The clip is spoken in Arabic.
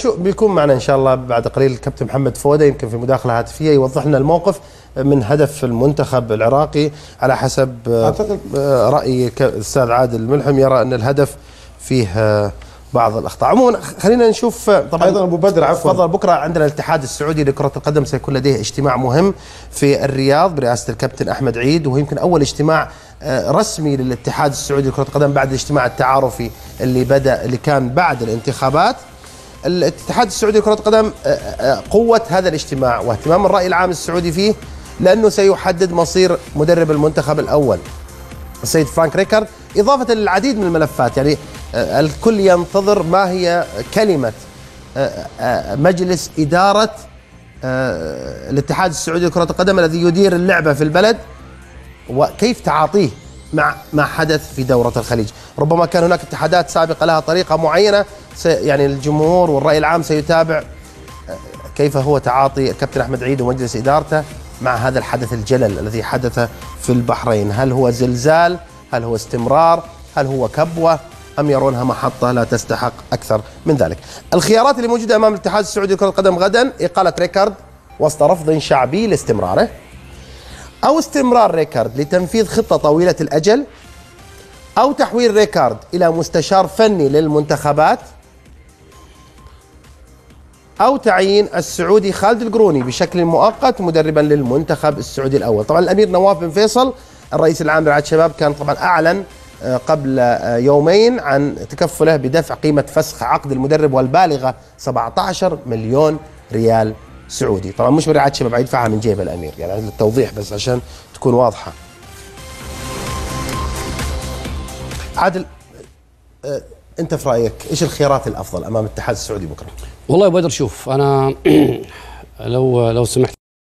شو بيكون معنا ان شاء الله بعد قليل الكابتن محمد فوده، يمكن في مداخله هاتفيه يوضح لنا الموقف من هدف المنتخب العراقي. على حسب راي الاستاذ عادل الملحم يرى ان الهدف فيه بعض الاخطاء. عموما خلينا نشوف. طبعا ايضا ابو بدر عفوا، تفضل. بكره عندنا الاتحاد السعودي لكره القدم سيكون لديه اجتماع مهم في الرياض برئاسه الكابتن احمد عيد، وهو يمكن اول اجتماع رسمي للاتحاد السعودي لكره القدم بعد الاجتماع التعارفي اللي كان بعد الانتخابات. الاتحاد السعودي لكره القدم قوه هذا الاجتماع واهتمام الراي العام السعودي فيه، لانه سيحدد مصير مدرب المنتخب الاول السيد فرانك ريكارد، اضافه للعديد من الملفات. يعني الكل ينتظر ما هي كلمه مجلس اداره الاتحاد السعودي لكره القدم الذي يدير اللعبه في البلد، وكيف تعاطيه مع ما حدث في دورة الخليج. ربما كان هناك اتحادات سابقة لها طريقة معينة، يعني الجمهور والرأي العام سيتابع كيف هو تعاطي الكابتن أحمد عيد ومجلس إدارته مع هذا الحدث الجلل الذي حدث في البحرين. هل هو زلزال؟ هل هو استمرار؟ هل هو كبوة؟ أم يرونها محطة لا تستحق أكثر من ذلك؟ الخيارات اللي موجودة أمام الاتحاد السعودي لكرة القدم غدا: إقالة ريكارد وسط رفض شعبي لاستمراره، أو استمرار ريكارد لتنفيذ خطة طويلة الأجل، أو تحويل ريكارد إلى مستشار فني للمنتخبات، أو تعيين السعودي خالد القروني بشكل مؤقت مدربا للمنتخب السعودي الأول. طبعا الأمير نواف بن فيصل الرئيس العام لرعاية الشباب كان طبعا أعلن قبل يومين عن تكفله بدفع قيمة فسخ عقد المدرب والبالغة 17 مليون ريال سعودي. طبعا مش من رعاية الشباب، يدفعها من جيب الأمير، يعني للتوضيح بس عشان تكون واضحة. عادل، أنت في رأيك إيش الخيارات الأفضل أمام الاتحاد السعودي بكرة؟ والله يا بدر، شوف أنا لو سمحت